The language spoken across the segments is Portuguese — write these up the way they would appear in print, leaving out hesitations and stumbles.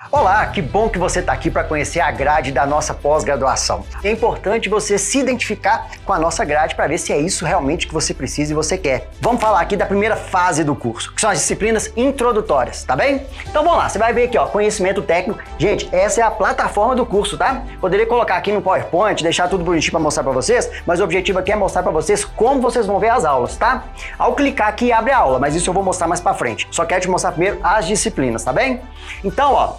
Olá, que bom que você está aqui para conhecer a grade da nossa pós-graduação. É importante você se identificar com a nossa grade para ver se é isso realmente que você precisa e você quer. Vamos falar aqui da primeira fase do curso, que são as disciplinas introdutórias, tá bem? Então vamos lá, você vai ver aqui, ó, conhecimento técnico. Gente, essa é a plataforma do curso, tá? Poderia colocar aqui no PowerPoint, deixar tudo bonitinho para mostrar para vocês, mas o objetivo aqui é mostrar para vocês como vocês vão ver as aulas, tá? Ao clicar aqui, abre a aula, mas isso eu vou mostrar mais para frente. Só quero te mostrar primeiro as disciplinas, tá bem? Então, ó,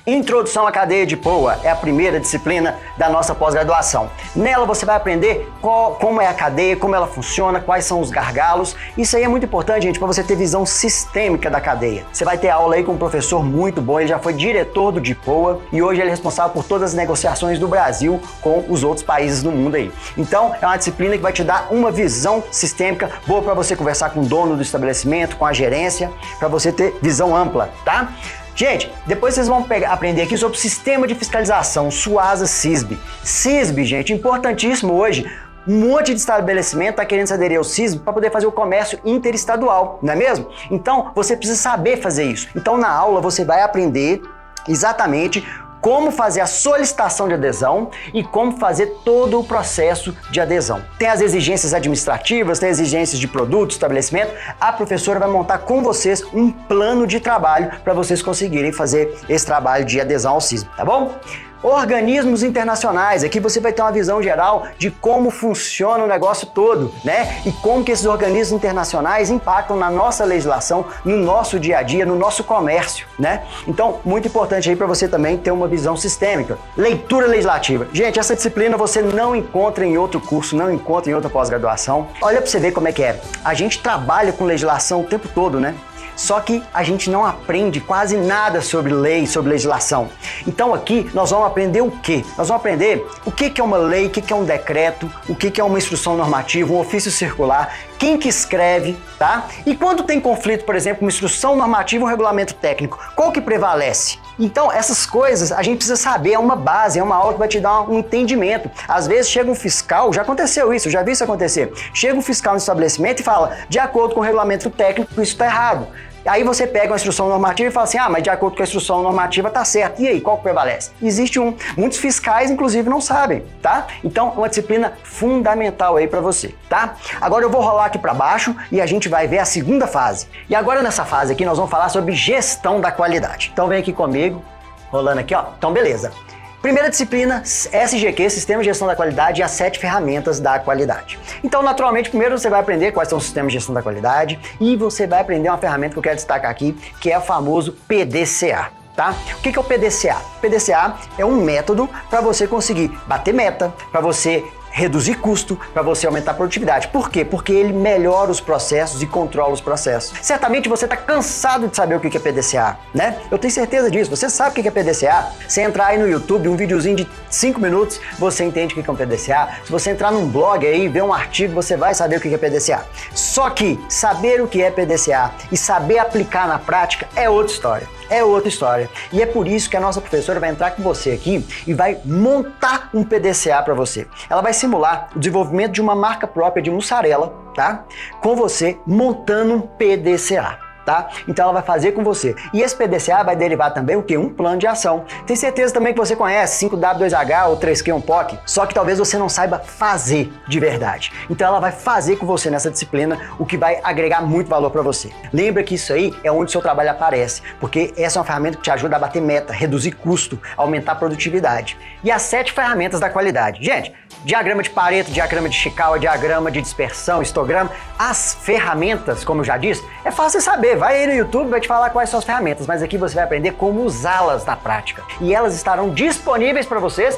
Introdução à cadeia de POA é a primeira disciplina da nossa pós-graduação. Nela você vai aprender como é a cadeia, como ela funciona, quais são os gargalos. Isso aí é muito importante, gente, para você ter visão sistêmica da cadeia. Você vai ter aula aí com um professor muito bom, ele já foi diretor do DIPOA e hoje ele é responsável por todas as negociações do Brasil com os outros países do mundo aí. Então, é uma disciplina que vai te dar uma visão sistêmica boa para você conversar com o dono do estabelecimento, com a gerência, para você ter visão ampla, tá? Gente, depois vocês vão aprender aqui sobre o sistema de fiscalização, SUASA-CISB. CISB, gente, importantíssimo hoje. Um monte de estabelecimento está querendo se aderir ao CISB para poder fazer o comércio interestadual, não é mesmo? Então, você precisa saber fazer isso. Então, na aula, você vai aprender exatamente como fazer a solicitação de adesão e como fazer todo o processo de adesão. Tem as exigências administrativas, tem as exigências de produto, estabelecimento. A professora vai montar com vocês um plano de trabalho para vocês conseguirem fazer esse trabalho de adesão ao CISB, tá bom? Organismos internacionais, aqui você vai ter uma visão geral de como funciona o negócio todo, né? E como que esses organismos internacionais impactam na nossa legislação, no nosso dia a dia, no nosso comércio, né? Então, muito importante aí para você também ter uma visão sistêmica. Leitura legislativa. Gente, essa disciplina você não encontra em outro curso, não encontra em outra pós-graduação. Olha para você ver como é que é. A gente trabalha com legislação o tempo todo, né? Só que a gente não aprende quase nada sobre lei, sobre legislação. Então aqui nós vamos aprender o quê? Nós vamos aprender o que é uma lei, o que é um decreto, o que é uma instrução normativa, um ofício circular, quem que escreve, tá? E quando tem conflito, por exemplo, uma instrução normativa ou um regulamento técnico, qual que prevalece? Então essas coisas a gente precisa saber, é uma base, é uma aula que vai te dar um entendimento. Às vezes chega um fiscal, já aconteceu isso, eu já vi isso acontecer, chega um fiscal no estabelecimento e fala, de acordo com o regulamento técnico, isso está errado. Aí você pega uma instrução normativa e fala assim, mas de acordo com a instrução normativa tá certo. E aí, qual que prevalece? Existe um. Muitos fiscais, inclusive, não sabem, tá? Então, é uma disciplina fundamental aí para você, tá? Agora eu vou rolar aqui para baixo e a gente vai ver a segunda fase. E agora nessa fase aqui nós vamos falar sobre gestão da qualidade. Então vem aqui comigo, rolando aqui, ó. Então beleza. Primeira disciplina, SGQ, Sistema de Gestão da Qualidade e as 7 ferramentas da qualidade. Então, naturalmente, primeiro você vai aprender quais são os sistemas de gestão da qualidade e você vai aprender uma ferramenta que eu quero destacar aqui, que é o famoso PDCA. Tá? O que é o PDCA? O PDCA é um método para você conseguir bater meta, para você reduzir custo, para você aumentar a produtividade. Por quê? Porque ele melhora os processos e controla os processos. Certamente você está cansado de saber o que é PDCA, né? Eu tenho certeza disso. Você sabe o que é PDCA? Você entrar aí no YouTube, um videozinho de 5 minutos, você entende o que é um PDCA. Se você entrar num blog aí, ver um artigo, você vai saber o que é PDCA. Só que saber o que é PDCA e saber aplicar na prática é outra história. É outra história. E é por isso que a nossa professora vai entrar com você aqui e vai montar um PDCA para você. Ela vai simular o desenvolvimento de uma marca própria de mussarela, tá? Com você montando um PDCA. Tá? Então ela vai fazer com você. E esse PDCA vai derivar também o quê? Um plano de ação. Tem certeza também que você conhece 5W2H ou 3Q1POC, só que talvez você não saiba fazer de verdade. Então ela vai fazer com você nessa disciplina, o que vai agregar muito valor para você. Lembra que isso aí é onde o seu trabalho aparece, porque essa é uma ferramenta que te ajuda a bater meta, reduzir custo, aumentar a produtividade. E as 7 ferramentas da qualidade. Gente, diagrama de Pareto, diagrama de Chikawa, diagrama de dispersão, histograma, as ferramentas, como eu já disse, é fácil saber. Vai aí no YouTube, vai te falar quais são as ferramentas, mas aqui você vai aprender como usá-las na prática. E elas estarão disponíveis para vocês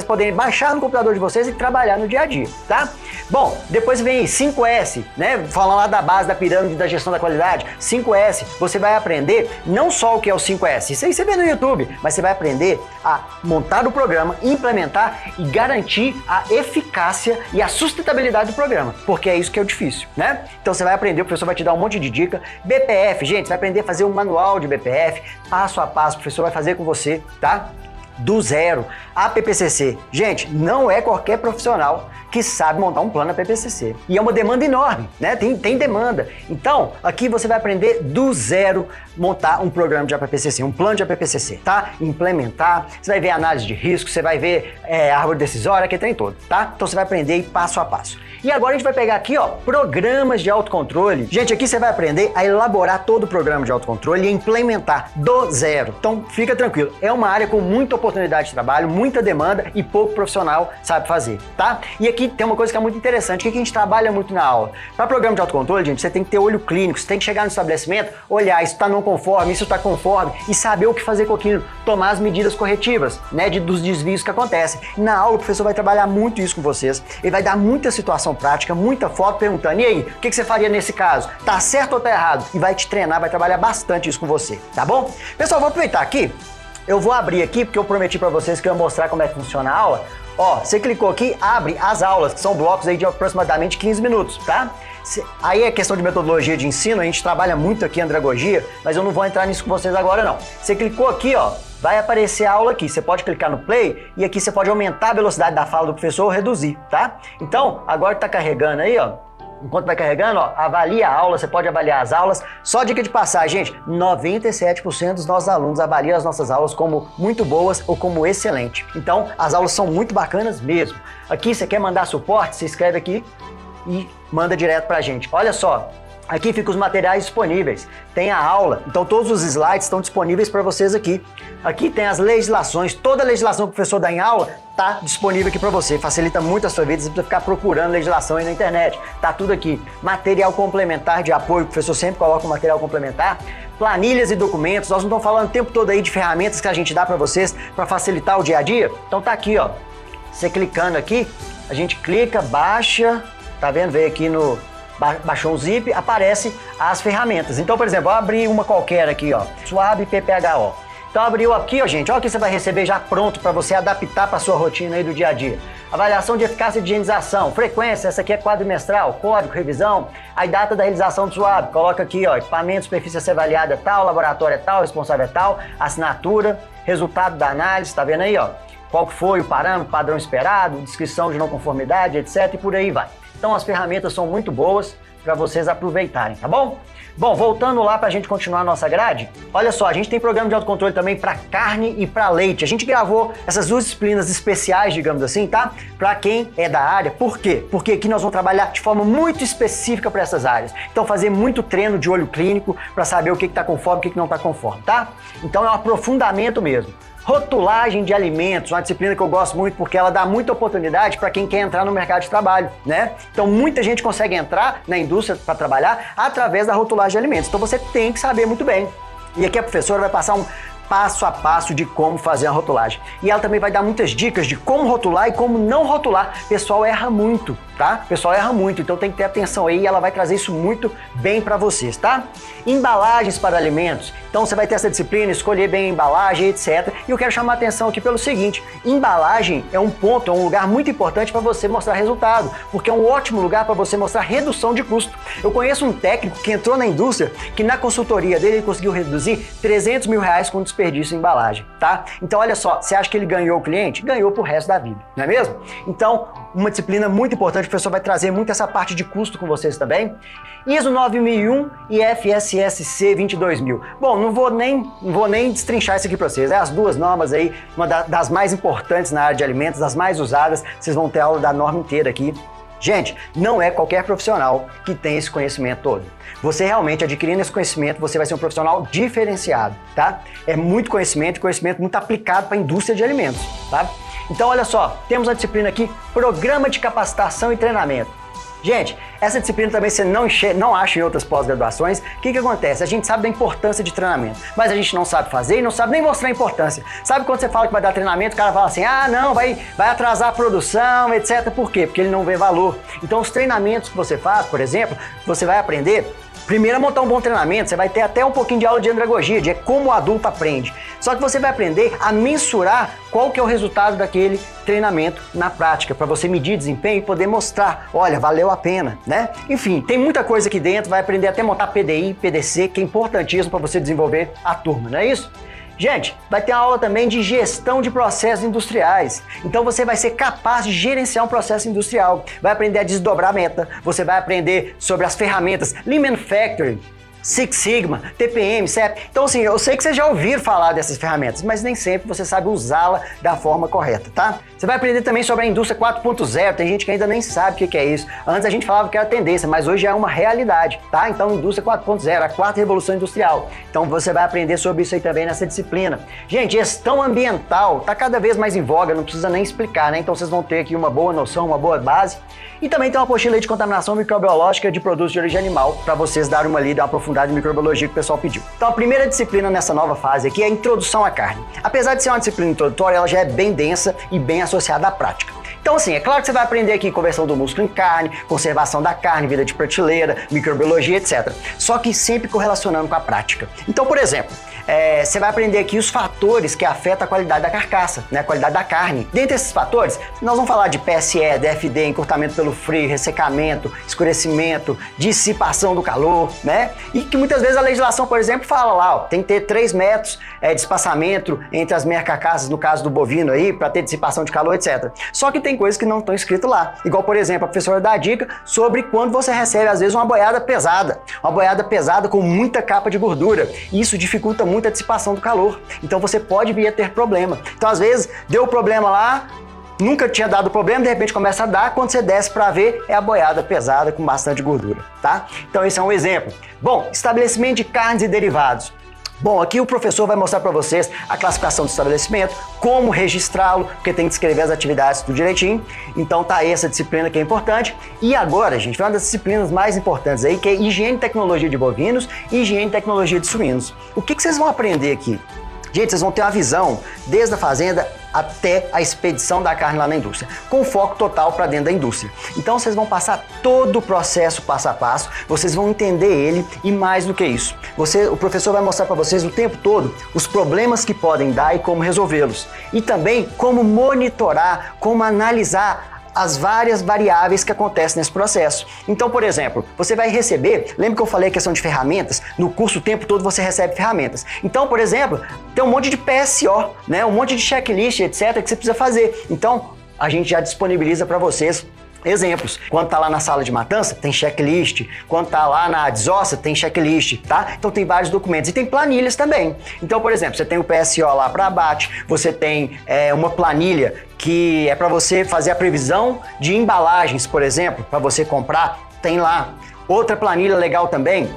poderem baixar no computador de vocês e trabalhar no dia a dia, tá? Bom, depois vem aí 5S, né? Falando lá da base da pirâmide da gestão da qualidade. 5S, você vai aprender não só o que é o 5S, isso aí você vê no YouTube, mas você vai aprender a montar o programa, implementar e garantir a eficácia e a sustentabilidade do programa, porque é isso que é o difícil, né? Então você vai aprender, o professor vai te dar um monte de dica. BPF, gente, você vai aprender a fazer um manual de BPF, passo a passo, o professor vai fazer com você, tá? do zero. A PPCC, gente, não é qualquer profissional que sabe montar um plano PPCC. E é uma demanda enorme, né? Tem demanda. Então, aqui você vai aprender do zero montar um programa de APPCC, um plano de APPCC, tá? Implementar, você vai ver análise de risco, você vai ver árvore decisória, que tem todo, tá? Então você vai aprender aí passo a passo. E agora a gente vai pegar aqui, ó, programas de autocontrole. Gente, aqui você vai aprender a elaborar todo o programa de autocontrole e implementar do zero. Então, fica tranquilo. É uma área com muita oportunidade de trabalho, muita demanda e pouco profissional sabe fazer, tá? E aqui tem uma coisa que é muito interessante, que a gente trabalha muito na aula. Para programa de autocontrole, gente, você tem que ter olho clínico, você tem que chegar no estabelecimento, olhar, isso está não conforme, isso está conforme, e saber o que fazer com aquilo, tomar as medidas corretivas, né, dos desvios que acontecem. Na aula, o professor vai trabalhar muito isso com vocês, ele vai dar muita situação prática, muita foto perguntando, e aí, o que você faria nesse caso? Tá certo ou tá errado? E vai te treinar, vai trabalhar bastante isso com você, tá bom? Pessoal, vou aproveitar aqui, eu vou abrir aqui, porque eu prometi para vocês que eu ia mostrar como é que funciona a aula. Ó, você clicou aqui, abre as aulas, que são blocos aí de aproximadamente 15 minutos, tá? Aí é questão de metodologia de ensino, a gente trabalha muito aqui em andragogia, mas eu não vou entrar nisso com vocês agora não. Você clicou aqui, ó, vai aparecer a aula aqui, você pode clicar no play e aqui você pode aumentar a velocidade da fala do professor ou reduzir, tá? Então, agora que tá carregando aí, ó, enquanto vai carregando, ó, avalia a aula, você pode avaliar as aulas. Só dica de passagem, gente, 97% dos nossos alunos avaliam as nossas aulas como muito boas ou como excelente. Então, as aulas são muito bacanas mesmo. Aqui, você quer mandar suporte, se inscreve aqui e manda direto pra gente. Olha só, aqui ficam os materiais disponíveis. Tem a aula, então todos os slides estão disponíveis para vocês aqui. Aqui tem as legislações, toda a legislação que o professor dá em aula está disponível aqui para você. Facilita muito a sua vida, você precisa ficar procurando legislação aí na internet. Tá tudo aqui. Material complementar de apoio, o professor sempre coloca um material complementar. Planilhas e documentos, nós não estamos falando o tempo todo aí de ferramentas que a gente dá para vocês para facilitar o dia a dia. Então tá aqui, ó. Você clicando aqui, a gente clica, baixa, tá vendo? Veio aqui no... Baixou um zip, aparece as ferramentas. Então, por exemplo, eu abri uma qualquer aqui, ó, Suave PPHO. Então abriu aqui, ó, gente, ó, o que você vai receber já pronto para você adaptar para sua rotina aí do dia a dia. Avaliação de eficácia e de higienização, frequência, essa aqui é quadrimestral, código, revisão, a data da realização do Suave, coloca aqui, ó, equipamento, superfície a ser avaliada é tal, laboratório é tal, responsável é tal, assinatura, resultado da análise, tá vendo aí, ó, qual foi o parâmetro, padrão esperado, descrição de não conformidade, etc, e por aí vai. Então as ferramentas são muito boas para vocês aproveitarem, tá bom? Bom, voltando lá para a gente continuar a nossa grade, olha só, a gente tem programa de autocontrole também para carne e para leite. A gente gravou essas duas disciplinas especiais, digamos assim, tá? Para quem é da área. Por quê? Porque aqui nós vamos trabalhar de forma muito específica para essas áreas. Então fazer muito treino de olho clínico para saber o que está conforme e o que não está conforme, tá? Então é um aprofundamento mesmo. Rotulagem de alimentos, uma disciplina que eu gosto muito porque ela dá muita oportunidade para quem quer entrar no mercado de trabalho, né? Então muita gente consegue entrar na indústria para trabalhar através da rotulagem de alimentos. Então você tem que saber muito bem. E aqui a professora vai passar um passo a passo de como fazer a rotulagem. E ela também vai dar muitas dicas de como rotular e como não rotular. O pessoal erra muito, tá? O pessoal erra muito, então tem que ter atenção aí e ela vai trazer isso muito bem para vocês, tá? Embalagens para alimentos. Então você vai ter essa disciplina, escolher bem a embalagem, etc. E eu quero chamar a atenção aqui pelo seguinte, embalagem é um ponto, é um lugar muito importante para você mostrar resultado, porque é um ótimo lugar para você mostrar redução de custo. Eu conheço um técnico que entrou na indústria, que na consultoria dele ele conseguiu reduzir 300 mil reais com desperdício em embalagem, tá? Então olha só, você acha que ele ganhou o cliente? Ganhou pro resto da vida, não é mesmo? Então, uma disciplina muito importante, o professor vai trazer muito essa parte de custo com vocês também. ISO 9001 e FSSC 22000. Bom, não vou nem destrinchar isso aqui para vocês, é as duas normas aí, uma das mais importantes na área de alimentos, das mais usadas, vocês vão ter aula da norma inteira aqui. Gente, não é qualquer profissional que tem esse conhecimento todo. Você realmente adquirindo esse conhecimento, você vai ser um profissional diferenciado, tá? É muito conhecimento muito aplicado para a indústria de alimentos, tá? Então, olha só, temos a disciplina aqui, Programa de Capacitação e Treinamento. Gente, essa disciplina também você não acha em outras pós-graduações. O que acontece? A gente sabe da importância de treinamento, mas a gente não sabe fazer e não sabe nem mostrar a importância. Sabe quando você fala que vai dar treinamento, o cara fala assim, ah, não, vai atrasar a produção, etc. Por quê? Porque ele não vê valor. Então, os treinamentos que você faz, por exemplo, você vai aprender primeiro a montar um bom treinamento, você vai ter até um pouquinho de aula de andragogia, de como o adulto aprende. Só que você vai aprender a mensurar qual que é o resultado daquele treinamento na prática, para você medir desempenho e poder mostrar, olha, valeu a pena, né? Enfim, tem muita coisa aqui dentro, vai aprender até montar PDI, PDC, que é importantíssimo para você desenvolver a turma, não é isso? Gente, vai ter uma aula também de gestão de processos industriais. Então você vai ser capaz de gerenciar um processo industrial. Vai aprender a desdobrar a meta, você vai aprender sobre as ferramentas Lean Manufacturing, Six Sigma, TPM, CEP. Então assim, eu sei que vocês já ouviram falar dessas ferramentas, mas nem sempre você sabe usá-la da forma correta, tá? Você vai aprender também sobre a indústria 4.0, tem gente que ainda nem sabe o que é isso. Antes a gente falava que era tendência, mas hoje é uma realidade, tá? Então indústria 4.0, a quarta revolução industrial. Então você vai aprender sobre isso aí também nessa disciplina. Gente, gestão ambiental tá cada vez mais em voga, não precisa nem explicar, né? Então vocês vão ter aqui uma boa noção, uma boa base. E também tem uma apostila aí de contaminação microbiológica de produtos de origem animal, para vocês darem uma lida, uma aprofundada em microbiologia que o pessoal pediu. Então a primeira disciplina nessa nova fase aqui é a introdução à carne. Apesar de ser uma disciplina introdutória, ela já é bem densa e bem associada à prática. Então assim, é claro que você vai aprender aqui conversão do músculo em carne, conservação da carne, vida de prateleira, microbiologia, etc. Só que sempre correlacionando com a prática. Então, por exemplo, você vai aprender aqui os fatores que afetam a qualidade da carcaça, né, a qualidade da carne. Dentre esses fatores, nós vamos falar de PSE, DFD, encurtamento pelo frio, ressecamento, escurecimento, dissipação do calor, né? E que muitas vezes a legislação, por exemplo, fala lá, ó, tem que ter 3 metros de espaçamento entre as meias carcaças, no caso do bovino aí, para ter dissipação de calor, etc. Só que tem coisas que não estão escritas lá. Igual, por exemplo, a professora dá a dica sobre quando você recebe, às vezes, uma boiada pesada com muita capa de gordura. Isso dificulta muito a dissipação do calor. Então você pode vir a ter problema. Então, às vezes, deu problema lá, nunca tinha dado problema, de repente começa a dar, quando você desce para ver, é a boiada pesada com bastante gordura, tá? Então esse é um exemplo. Bom, estabelecimento de carnes e derivados. Bom, aqui o professor vai mostrar para vocês a classificação do estabelecimento, como registrá-lo, porque tem que descrever as atividades tudo direitinho. Então tá aí essa disciplina que é importante. E agora, gente, vai uma das disciplinas mais importantes aí, que é higiene e tecnologia de bovinos e higiene e tecnologia de suínos. O que vocês vão aprender aqui? Gente, vocês vão ter uma visão desde a fazenda até a expedição da carne lá na indústria, com foco total para dentro da indústria. Então vocês vão passar todo o processo passo a passo, vocês vão entender ele e mais do que isso. O professor vai mostrar para vocês o tempo todo os problemas que podem dar e como resolvê-los. E também como monitorar, como analisar as várias variáveis que acontecem nesse processo. Então, por exemplo, você vai receber, lembra que eu falei a questão de ferramentas? No curso o tempo todo você recebe ferramentas. Então, por exemplo, tem um monte de PSO, né? Um monte de checklist, etc, que você precisa fazer. Então, a gente já disponibiliza para vocês exemplos. Quando tá lá na sala de matança, tem checklist. Quando tá lá na desossa, tem checklist, tá? Então tem vários documentos e tem planilhas também. Então, por exemplo, você tem o PSO lá para abate, você tem uma planilha que é para você fazer a previsão de embalagens, por exemplo, para você comprar, tem lá. Outra planilha legal também,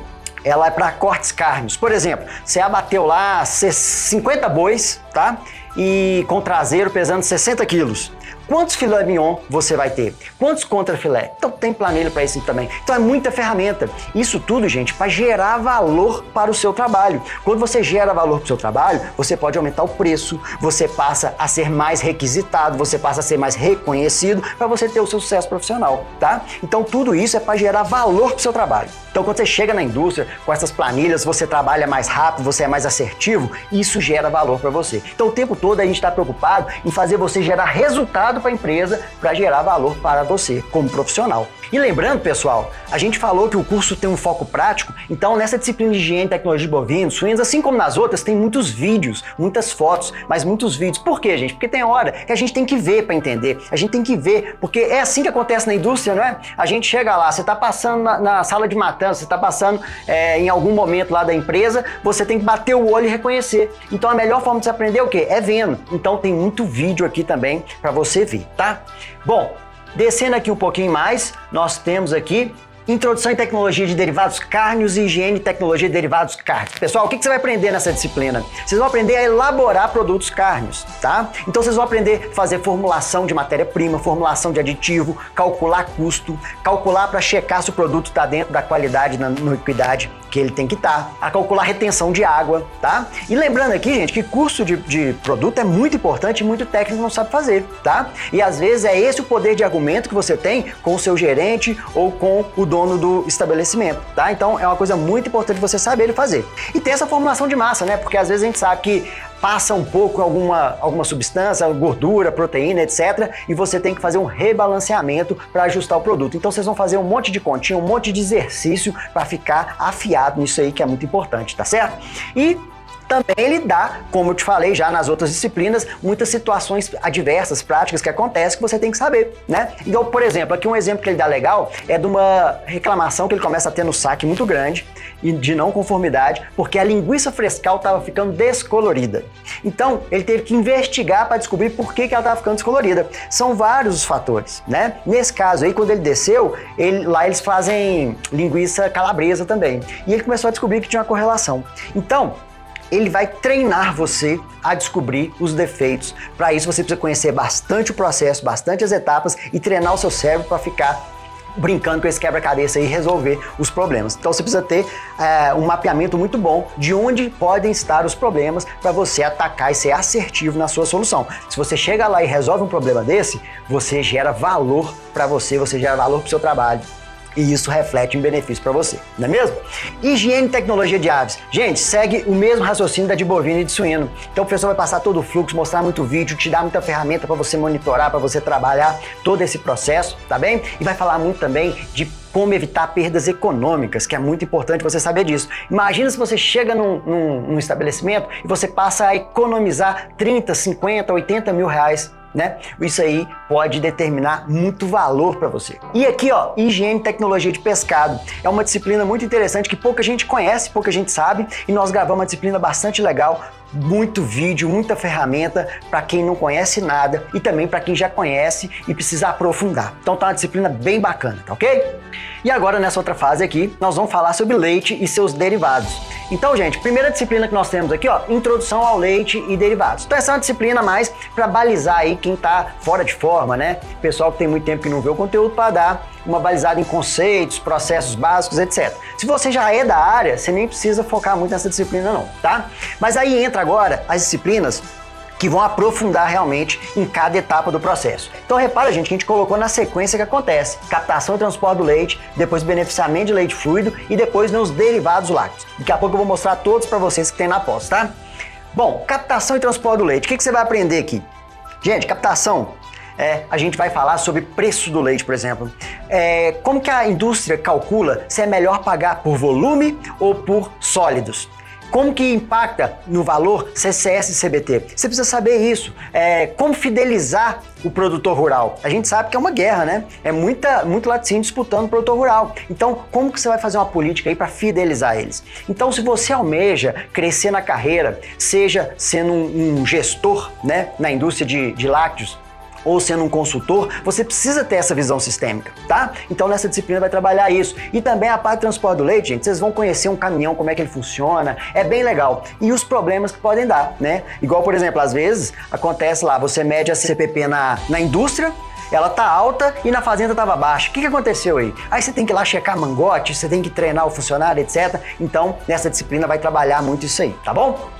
ela é para cortes cárneos. Por exemplo, você abateu lá 50 bois, tá? E com traseiro pesando 60 quilos. Quantos filé mignon você vai ter? Quantos contrafilé? Então tem planilha para isso também. Então é muita ferramenta. Isso tudo, gente, para gerar valor para o seu trabalho. Quando você gera valor para o seu trabalho, você pode aumentar o preço, você passa a ser mais requisitado, você passa a ser mais reconhecido para você ter o seu sucesso profissional, tá? Então tudo isso é para gerar valor para o seu trabalho. Então quando você chega na indústria com essas planilhas, você trabalha mais rápido, você é mais assertivo, isso gera valor para você. Então o tempo todo a gente está preocupado em fazer você gerar resultado para a empresa, para gerar valor para você como profissional. E lembrando, pessoal, a gente falou que o curso tem um foco prático, então nessa disciplina de higiene e tecnologia de bovinos, suínos, assim como nas outras, tem muitos vídeos, muitas fotos, mas muitos vídeos. Por quê, gente? Porque tem hora que a gente tem que ver para entender, a gente tem que ver, porque é assim que acontece na indústria, não é? A gente chega lá, você está passando na sala de matança, você está passando em algum momento lá da empresa, você tem que bater o olho e reconhecer. Então a melhor forma de você aprender é o quê? É vendo. Então tem muito vídeo aqui também para você ver, tá? Bom, descendo aqui um pouquinho mais, nós temos aqui Introdução em Tecnologia de Derivados Cárneos e Higiene e Tecnologia de Derivados Cárneos. Pessoal, o que você vai aprender nessa disciplina? Vocês vão aprender a elaborar produtos cárneos, tá? Então vocês vão aprender a fazer formulação de matéria-prima, formulação de aditivo, calcular custo, calcular para checar se o produto está dentro da qualidade, na equidade que ele tem que estar, a calcular retenção de água, tá? E lembrando aqui, gente, que curso de produto é muito importante e muito técnico não sabe fazer, tá? E às vezes é esse o poder de argumento que você tem com o seu gerente ou com o dono do estabelecimento, tá? Então é uma coisa muito importante você saber fazer. E tem essa formulação de massa, né? Porque às vezes a gente sabe que passa um pouco alguma substância, gordura, proteína, etc. E você tem que fazer um rebalanceamento para ajustar o produto. Então vocês vão fazer um monte de continha, um monte de exercício para ficar afiado nisso aí que é muito importante, tá certo? E também ele dá, como eu te falei já nas outras disciplinas, muitas situações adversas, práticas que acontecem que você tem que saber, né? Então, por exemplo, aqui um exemplo que ele dá legal é de uma reclamação que ele começa a ter no saque muito grande e de não conformidade, porque a linguiça frescal estava ficando descolorida. Então, ele teve que investigar para descobrir por que ela estava ficando descolorida. São vários os fatores, né? Nesse caso aí, quando ele desceu, lá eles fazem linguiça calabresa também. E ele começou a descobrir que tinha uma correlação. Então, ele vai treinar você a descobrir os defeitos. Para isso, você precisa conhecer bastante o processo, bastante as etapas e treinar o seu cérebro para ficar brincando com esse quebra-cabeça e resolver os problemas. Então você precisa ter um mapeamento muito bom de onde podem estar os problemas para você atacar e ser assertivo na sua solução. Se você chega lá e resolve um problema desse, você gera valor para você gera valor para o seu trabalho. E isso reflete em benefício para você, não é mesmo? Higiene e tecnologia de aves. Gente, segue o mesmo raciocínio da de bovino e de suíno. Então o professor vai passar todo o fluxo, mostrar muito vídeo, te dar muita ferramenta para você monitorar, para você trabalhar todo esse processo, tá bem? E vai falar muito também de como evitar perdas econômicas, que é muito importante você saber disso. Imagina se você chega num estabelecimento e você passa a economizar 30, 50, 80 mil reais, né? Isso aí pode determinar muito valor para você. E aqui, ó, higiene e tecnologia de pescado. É uma disciplina muito interessante que pouca gente conhece, pouca gente sabe, e nós gravamos uma disciplina bastante legal, muito vídeo, muita ferramenta para quem não conhece nada e também para quem já conhece e precisa aprofundar. Então tá uma disciplina bem bacana, tá ok? E agora nessa outra fase aqui, nós vamos falar sobre leite e seus derivados. Então, gente, primeira disciplina que nós temos aqui, ó, introdução ao leite e derivados. Então essa é uma disciplina mais para balizar aí quem tá fora de forma, né? Pessoal que tem muito tempo que não vê o conteúdo para dar uma balizada em conceitos, processos básicos, etc. Se você já é da área, você nem precisa focar muito nessa disciplina não, tá? Mas aí entra agora as disciplinas que vão aprofundar realmente em cada etapa do processo. Então repara, gente, que a gente colocou na sequência que acontece: captação e transporte do leite, depois beneficiamento de leite fluido e depois nos derivados lácteos. Daqui a pouco eu vou mostrar todos para vocês que tem na pós, tá? Bom, captação e transporte do leite, o que você vai aprender aqui? Gente, captação, a gente vai falar sobre preço do leite, por exemplo. Como que a indústria calcula se é melhor pagar por volume ou por sólidos? Como que impacta no valor CCS e CBT? Você precisa saber isso. Como fidelizar o produtor rural? A gente sabe que é uma guerra, né? É muito laticínio disputando o produtor rural. Então, como que você vai fazer uma política aí para fidelizar eles? Então, se você almeja crescer na carreira, seja sendo um gestor, né, na indústria de lácteos, ou sendo um consultor, você precisa ter essa visão sistêmica, tá? Então nessa disciplina vai trabalhar isso. E também a parte de transporte do leite, gente, vocês vão conhecer um caminhão, como é que ele funciona, é bem legal. E os problemas que podem dar, né? Igual, por exemplo, às vezes acontece lá, você mede a CPP na indústria, ela tá alta e na fazenda tava baixa. O que aconteceu aí? Aí você tem que ir lá checar mangote, você tem que treinar o funcionário, etc. Então, nessa disciplina vai trabalhar muito isso aí, tá bom?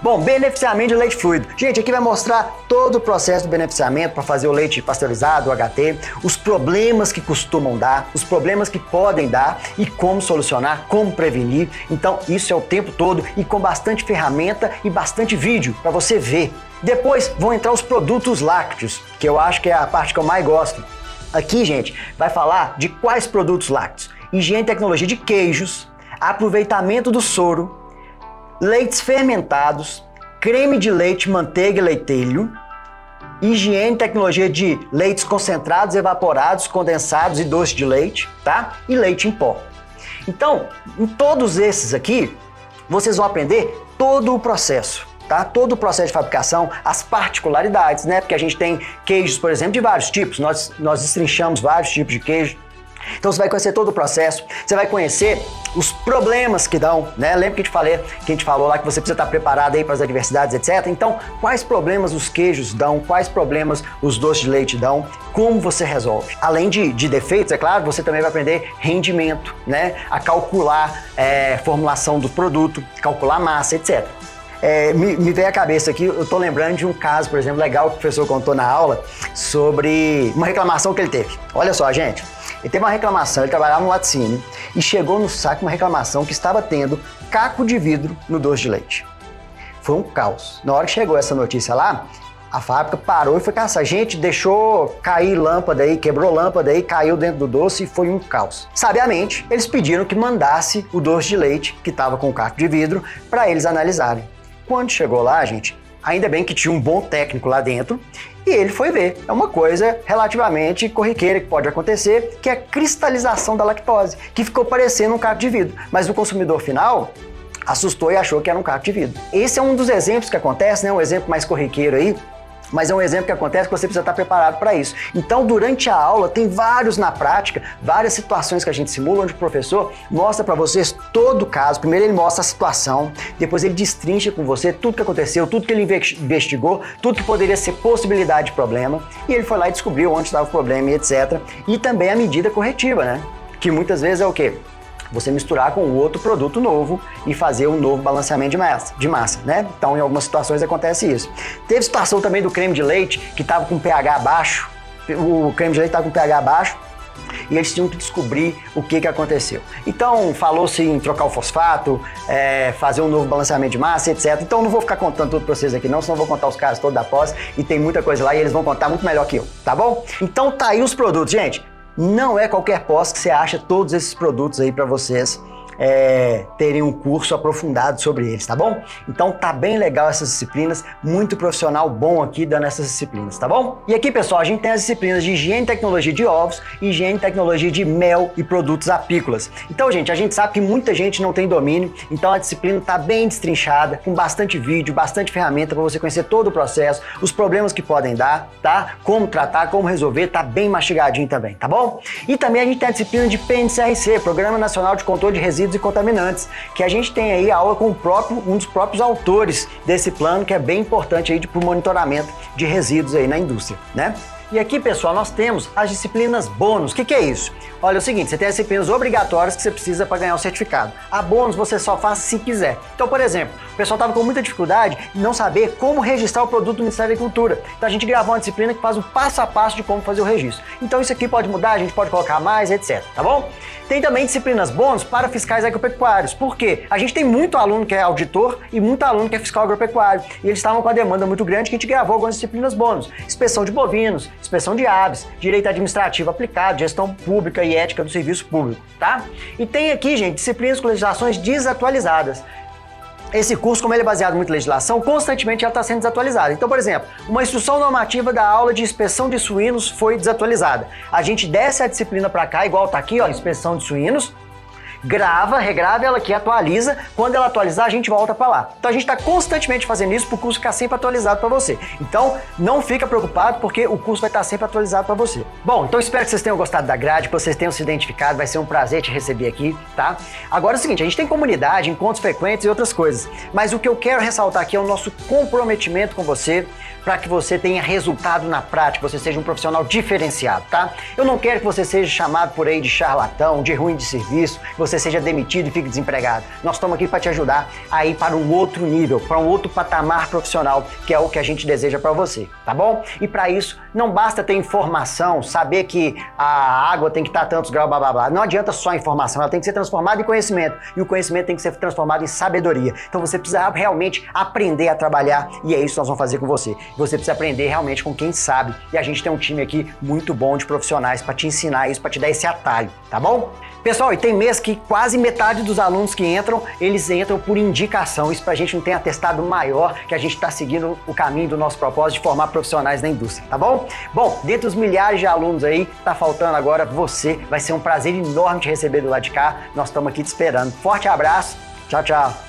Bom, beneficiamento de leite fluido. Gente, aqui vai mostrar todo o processo do beneficiamento para fazer o leite pasteurizado, o HT, os problemas que costumam dar, os problemas que podem dar e como solucionar, como prevenir. Então, isso é o tempo todo e com bastante ferramenta e bastante vídeo para você ver. Depois vão entrar os produtos lácteos, que eu acho que é a parte que eu mais gosto. Aqui, gente, vai falar de quais produtos lácteos: higiene e tecnologia de queijos, aproveitamento do soro, leites fermentados, creme de leite, manteiga e leitelho, higiene e tecnologia de leites concentrados, evaporados, condensados e doce de leite, tá? E leite em pó. Então, em todos esses aqui, vocês vão aprender todo o processo, tá? Todo o processo de fabricação, as particularidades, né? Porque a gente tem queijos, por exemplo, de vários tipos, nós destrinchamos vários tipos de queijo. Então você vai conhecer todo o processo, você vai conhecer os problemas que dão, né? Lembra que a gente falou lá que você precisa estar preparado aí para as adversidades, etc. Então, quais problemas os queijos dão, quais problemas os doces de leite dão, como você resolve. Além de defeitos, é claro, você também vai aprender rendimento, né? A calcular formulação do produto, calcular massa, etc. Me veio à cabeça aqui, eu tô lembrando de um caso, por exemplo, legal que o professor contou na aula sobre uma reclamação que ele teve. Olha só, gente. Ele teve uma reclamação, ele trabalhava no laticínio e chegou no saque uma reclamação que estava tendo caco de vidro no doce de leite. Foi um caos. Na hora que chegou essa notícia lá, a fábrica parou e foi caçar. Gente, deixou cair lâmpada aí, quebrou lâmpada aí, caiu dentro do doce e foi um caos. Sabiamente, eles pediram que mandasse o doce de leite, que estava com caco de vidro, para eles analisarem. Quando chegou lá, gente, ainda bem que tinha um bom técnico lá dentro e ele foi ver. É uma coisa relativamente corriqueira que pode acontecer, que é a cristalização da lactose, que ficou parecendo um caco de vidro. Mas o consumidor final assustou e achou que era um caco de vidro. Esse é um dos exemplos que acontece, né? Um exemplo mais corriqueiro aí, mas é um exemplo que acontece que você precisa estar preparado para isso. Então, durante a aula, tem vários na prática, várias situações que a gente simula, onde o professor mostra para vocês todo o caso. Primeiro ele mostra a situação, depois ele destrincha com você tudo que aconteceu, tudo que ele investigou, tudo que poderia ser possibilidade de problema, e ele foi lá e descobriu onde estava o problema e etc. E também a medida corretiva, né? Que muitas vezes é o quê? Você misturar com outro produto novo e fazer um novo balanceamento de massa, né? Então, em algumas situações acontece isso. Teve situação também do creme de leite que estava com pH baixo, o creme de leite estava com pH baixo e eles tinham que descobrir o que aconteceu. Então, falou-se em trocar o fosfato, fazer um novo balanceamento de massa, etc. Então, não vou ficar contando tudo para vocês aqui não, senão vou contar os casos todos da pós e tem muita coisa lá e eles vão contar muito melhor que eu, tá bom? Então, tá aí os produtos, gente. Não é qualquer pós que você acha todos esses produtos aí para vocês terem um curso aprofundado sobre eles, tá bom? Então tá bem legal essas disciplinas, muito profissional bom aqui dando essas disciplinas, tá bom? E aqui, pessoal, a gente tem as disciplinas de higiene e tecnologia de ovos, higiene e tecnologia de mel e produtos apícolas. Então, gente, a gente sabe que muita gente não tem domínio, então a disciplina tá bem destrinchada, com bastante vídeo, bastante ferramenta para você conhecer todo o processo, os problemas que podem dar, tá? Como tratar, como resolver, tá bem mastigadinho também, tá bom? E também a gente tem a disciplina de PNCRC, Programa Nacional de Controle de Resíduos e Contaminantes, que a gente tem aí a aula com um dos próprios autores desse plano, que é bem importante aí para o monitoramento de resíduos aí na indústria, né? E aqui, pessoal, nós temos as disciplinas bônus. O que é isso? Olha, é o seguinte, você tem as disciplinas obrigatórias que você precisa para ganhar o certificado. A bônus você só faz se quiser. Então, por exemplo, o pessoal estava com muita dificuldade em não saber como registrar o produto do Ministério da Agricultura. Então, a gente gravou uma disciplina que faz o passo a passo de como fazer o registro. Então, isso aqui pode mudar, a gente pode colocar mais, etc. Tá bom? Tem também disciplinas bônus para fiscais agropecuários. Por quê? A gente tem muito aluno que é auditor e muito aluno que é fiscal agropecuário. E eles estavam com a demanda muito grande que a gente gravou algumas disciplinas bônus. Inspeção de bovinos, inspeção de aves, direito administrativo aplicado, gestão pública e ética do serviço público, tá? E tem aqui, gente, disciplinas com legislações desatualizadas. Esse curso, como ele é baseado muito em legislação, constantemente ela está sendo desatualizada. Então, por exemplo, uma instrução normativa da aula de inspeção de suínos foi desatualizada. A gente desce a disciplina para cá, igual tá aqui, ó, inspeção de suínos, grava, regrava ela aqui, atualiza. Quando ela atualizar, a gente volta para lá. Então a gente está constantemente fazendo isso para o curso ficar sempre atualizado para você. Então não fica preocupado porque o curso vai estar sempre atualizado para você. Bom, então espero que vocês tenham gostado da grade, que vocês tenham se identificado. Vai ser um prazer te receber aqui, tá? Agora é o seguinte, a gente tem comunidade, encontros frequentes e outras coisas. Mas o que eu quero ressaltar aqui é o nosso comprometimento com você, para que você tenha resultado na prática, você seja um profissional diferenciado, tá? Eu não quero que você seja chamado por aí de charlatão, de ruim de serviço, que você seja demitido e fique desempregado. Nós estamos aqui para te ajudar a ir para um outro nível, para um outro patamar profissional, que é o que a gente deseja para você, tá bom? E para isso, não basta ter informação, saber que a água tem que estar a tantos graus, blá, blá, blá. Não adianta só a informação, ela tem que ser transformada em conhecimento, e o conhecimento tem que ser transformado em sabedoria. Então você precisa realmente aprender a trabalhar, e é isso que nós vamos fazer com você. Você precisa aprender realmente com quem sabe. E a gente tem um time aqui muito bom de profissionais para te ensinar isso, para te dar esse atalho, tá bom? Pessoal, e tem mês que quase metade dos alunos que entram, eles entram por indicação. Isso pra gente não tem atestado maior que a gente está seguindo o caminho do nosso propósito de formar profissionais na indústria, tá bom? Bom, dentre os milhares de alunos aí, tá faltando agora você. Vai ser um prazer enorme te receber do lado de cá. Nós estamos aqui te esperando. Forte abraço. Tchau, tchau.